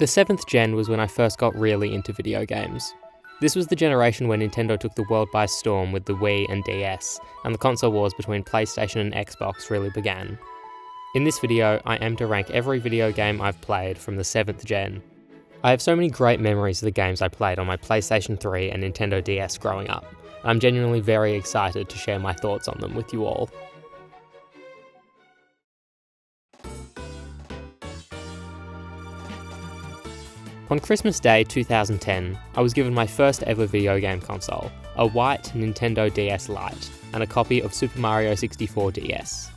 The 7th gen was when I first got really into video games. This was the generation when Nintendo took the world by storm with the Wii and DS, and the console wars between PlayStation and Xbox really began. In this video, I aim to rank every video game I've played from the 7th gen. I have so many great memories of the games I played on my PlayStation 3 and Nintendo DS growing up. I'm genuinely very excited to share my thoughts on them with you all. On Christmas Day 2010, I was given my first ever video game console, a white Nintendo DS Lite, and a copy of Super Mario 64 DS.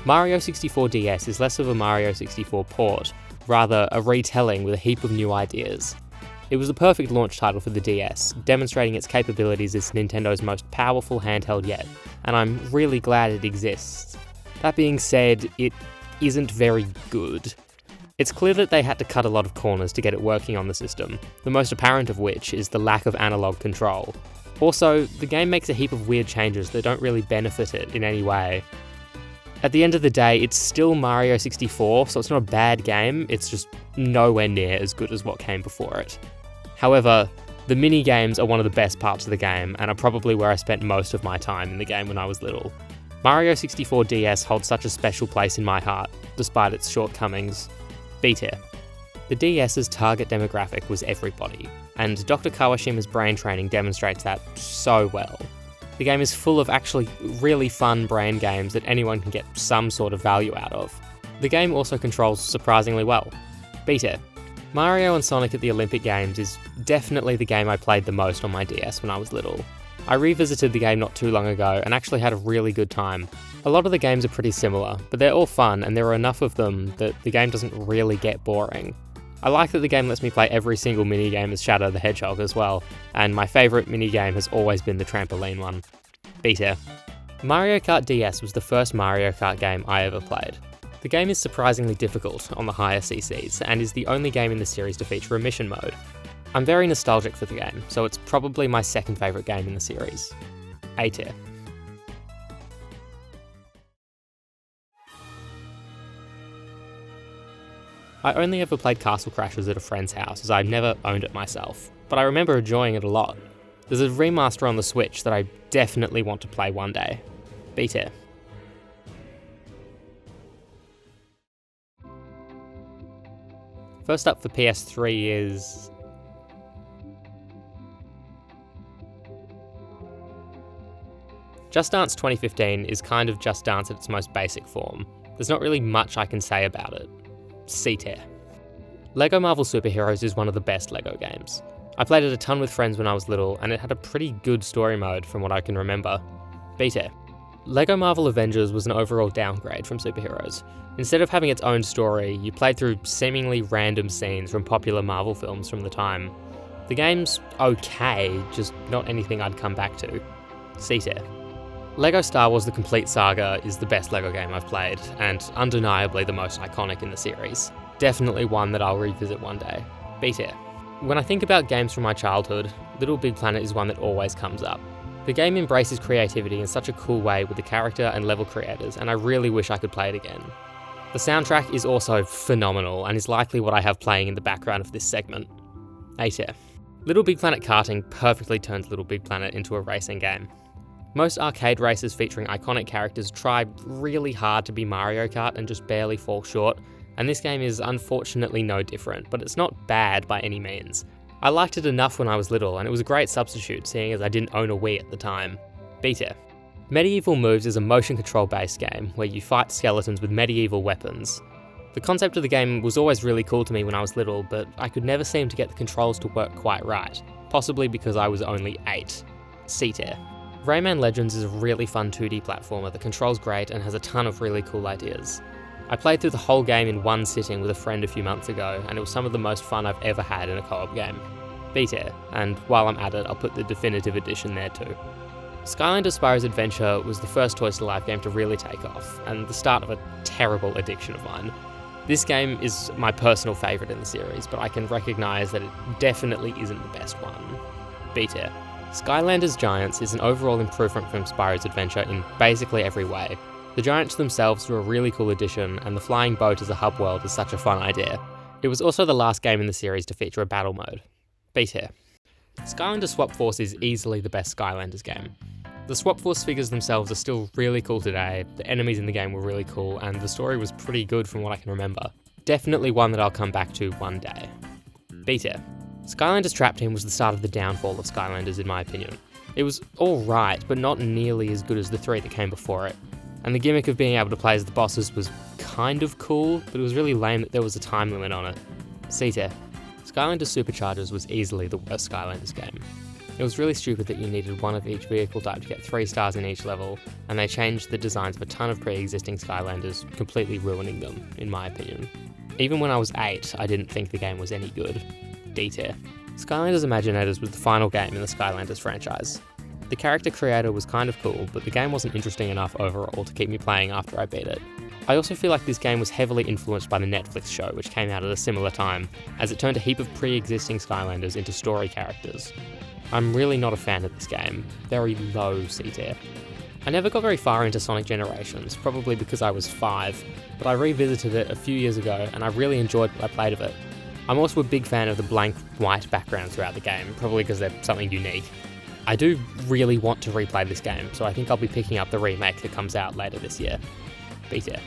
Mario 64 DS is less of a Mario 64 port, rather a retelling with a heap of new ideas. It was the perfect launch title for the DS, demonstrating its capabilities as Nintendo's most powerful handheld yet, and I'm really glad it exists. That being said, it isn't very good. It's clear that they had to cut a lot of corners to get it working on the system, the most apparent of which is the lack of analog control. Also, the game makes a heap of weird changes that don't really benefit it in any way. At the end of the day, it's still Mario 64, so it's not a bad game, it's just nowhere near as good as what came before it. However, the mini-games are one of the best parts of the game, and are probably where I spent most of my time in the game when I was little. Mario 64 DS holds such a special place in my heart, despite its shortcomings. B tier. The DS's target demographic was everybody, and Dr. Kawashima's brain training demonstrates that so well. The game is full of actually really fun brain games that anyone can get some sort of value out of. The game also controls surprisingly well. B tier. Mario and Sonic at the Olympic Games is definitely the game I played the most on my DS when I was little. I revisited the game not too long ago and actually had a really good time. A lot of the games are pretty similar, but they're all fun and there are enough of them that the game doesn't really get boring. I like that the game lets me play every single minigame as Shadow the Hedgehog as well, and my favourite minigame has always been the trampoline one. B tier. Mario Kart DS was the first Mario Kart game I ever played. The game is surprisingly difficult on the higher CCs, and is the only game in the series to feature a mission mode. I'm very nostalgic for the game, so it's probably my second favourite game in the series. A tier. I only ever played Castle Crashers at a friend's house, as I never owned it myself, but I remember enjoying it a lot. There's a remaster on the Switch that I definitely want to play one day. B tier. First up for PS3 is... Just Dance 2015 is kind of Just Dance at its most basic form. There's not really much I can say about it. C tier. LEGO Marvel Super Heroes is one of the best LEGO games. I played it a ton with friends when I was little, and it had a pretty good story mode from what I can remember. B tier. LEGO Marvel Avengers was an overall downgrade from Super Heroes. Instead of having its own story, you played through seemingly random scenes from popular Marvel films from the time. The game's okay, just not anything I'd come back to. C tier. LEGO Star Wars The Complete Saga is the best LEGO game I've played, and undeniably the most iconic in the series. Definitely one that I'll revisit one day. B tier. When I think about games from my childhood, LittleBigPlanet is one that always comes up. The game embraces creativity in such a cool way with the character and level creators, and I really wish I could play it again. The soundtrack is also phenomenal, and is likely what I have playing in the background of this segment. A tier. LittleBigPlanet karting perfectly turns LittleBigPlanet into a racing game. Most arcade races featuring iconic characters try really hard to be Mario Kart and just barely fall short, and this game is unfortunately no different, but it's not bad by any means. I liked it enough when I was little, and it was a great substitute seeing as I didn't own a Wii at the time. B tier. Medieval Moves is a motion control based game where you fight skeletons with medieval weapons. The concept of the game was always really cool to me when I was little, but I could never seem to get the controls to work quite right, possibly because I was only 8. C tier. Rayman Legends is a really fun 2D platformer that controls great and has a ton of really cool ideas. I played through the whole game in one sitting with a friend a few months ago, and it was some of the most fun I've ever had in a co-op game. B tier, and while I'm at it, I'll put the definitive edition there too. Skylanders Spyro's Adventure was the first Toys to Life game to really take off, and the start of a terrible addiction of mine. This game is my personal favourite in the series, but I can recognise that it definitely isn't the best one. B tier. Skylanders Giants is an overall improvement from Spyro's Adventure in basically every way. The Giants themselves are a really cool addition, and the flying boat as a hub world is such a fun idea. It was also the last game in the series to feature a battle mode. Beat here. Skylanders Swap Force is easily the best Skylanders game. The Swap Force figures themselves are still really cool today, the enemies in the game were really cool, and the story was pretty good from what I can remember. Definitely one that I'll come back to one day. Beat here. Skylanders Trap Team was the start of the downfall of Skylanders in my opinion. It was alright, but not nearly as good as the 3 that came before it. And the gimmick of being able to play as the bosses was kind of cool, but it was really lame that there was a time limit on it. C tier. Skylanders Superchargers was easily the worst Skylanders game. It was really stupid that you needed one of each vehicle type to get 3 stars in each level, and they changed the designs of a ton of pre-existing Skylanders, completely ruining them, in my opinion. Even when I was 8, I didn't think the game was any good. D tier. Skylanders Imaginators was the final game in the Skylanders franchise. The character creator was kind of cool, but the game wasn't interesting enough overall to keep me playing after I beat it. I also feel like this game was heavily influenced by the Netflix show, which came out at a similar time, as it turned a heap of pre-existing Skylanders into story characters. I'm really not a fan of this game, very low C tier. I never got very far into Sonic Generations, probably because I was 5, but I revisited it a few years ago and I really enjoyed what I played of it. I'm also a big fan of the blank white background throughout the game, probably because they're something unique. I do really want to replay this game, so I think I'll be picking up the remake that comes out later this year. B tier.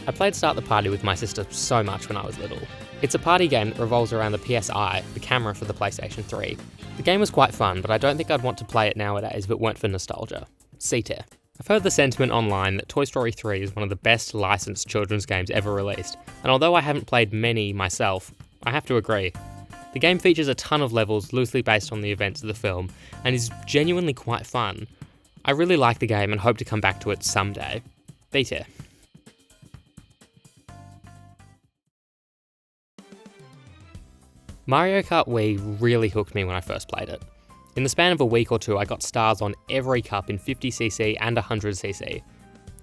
I played Start the Party with my sister so much when I was little. It's a party game that revolves around the PSI, the camera for the PlayStation 3. The game was quite fun, but I don't think I'd want to play it nowadays if it weren't for nostalgia. C tier. I've heard the sentiment online that Toy Story 3 is one of the best licensed children's games ever released, and although I haven't played many myself, I have to agree. The game features a ton of levels loosely based on the events of the film, and is genuinely quite fun. I really like the game and hope to come back to it someday. B tier. Mario Kart Wii really hooked me when I first played it. In the span of a week or two, I got stars on every cup in 50cc and 100cc.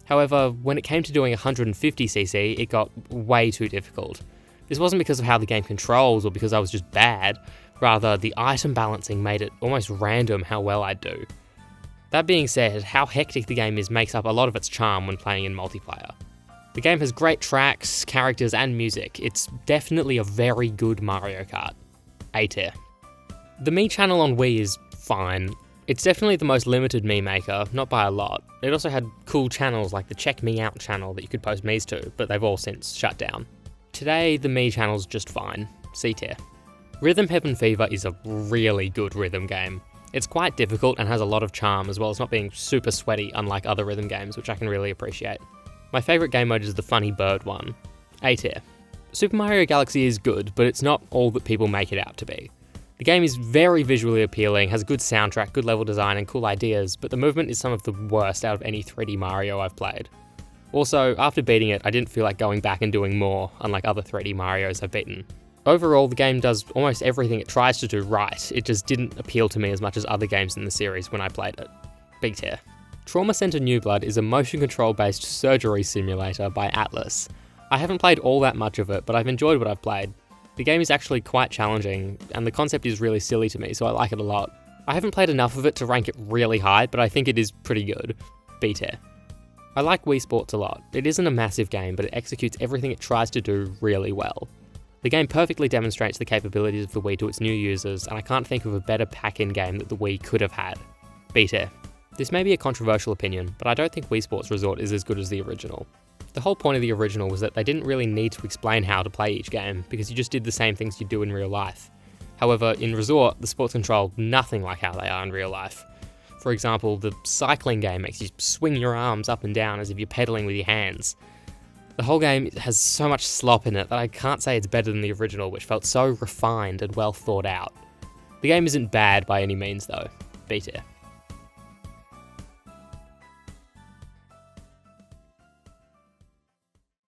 However, when it came to doing 150cc, it got way too difficult. This wasn't because of how the game controls or because I was just bad, rather the item balancing made it almost random how well I'd do. That being said, how hectic the game is makes up a lot of its charm when playing in multiplayer. The game has great tracks, characters and music. It's definitely a very good Mario Kart. A tier. The Mii channel on Wii is fine. It's definitely the most limited Mii maker, not by a lot. It also had cool channels like the Check Me Out channel that you could post Miis to, but they've all since shut down. Today, the Mii channel's just fine. C tier. Rhythm Heaven Fever is a really good rhythm game. It's quite difficult and has a lot of charm, as well as not being super sweaty unlike other rhythm games, which I can really appreciate. My favourite game mode is the Funny Bird one. A tier. Super Mario Galaxy is good, but it's not all that people make it out to be. The game is very visually appealing, has a good soundtrack, good level design and cool ideas, but the movement is some of the worst out of any 3D Mario I've played. Also, after beating it, I didn't feel like going back and doing more, unlike other 3D Marios I've beaten. Overall, the game does almost everything it tries to do right, it just didn't appeal to me as much as other games in the series when I played it. B tier. Trauma Center New Blood is a motion control based surgery simulator by Atlas. I haven't played all that much of it, but I've enjoyed what I've played. The game is actually quite challenging, and the concept is really silly to me, so I like it a lot. I haven't played enough of it to rank it really high, but I think it is pretty good. B tier. I like Wii Sports a lot. It isn't a massive game, but it executes everything it tries to do really well. The game perfectly demonstrates the capabilities of the Wii to its new users, and I can't think of a better pack-in game that the Wii could have had. B tier. This may be a controversial opinion, but I don't think Wii Sports Resort is as good as the original. The whole point of the original was that they didn't really need to explain how to play each game, because you just did the same things you do in real life. However, in Resort, the sports control nothing like how they are in real life. For example, the cycling game makes you swing your arms up and down as if you're pedaling with your hands. The whole game has so much slop in it that I can't say it's better than the original, which felt so refined and well thought out. The game isn't bad by any means though. B tier.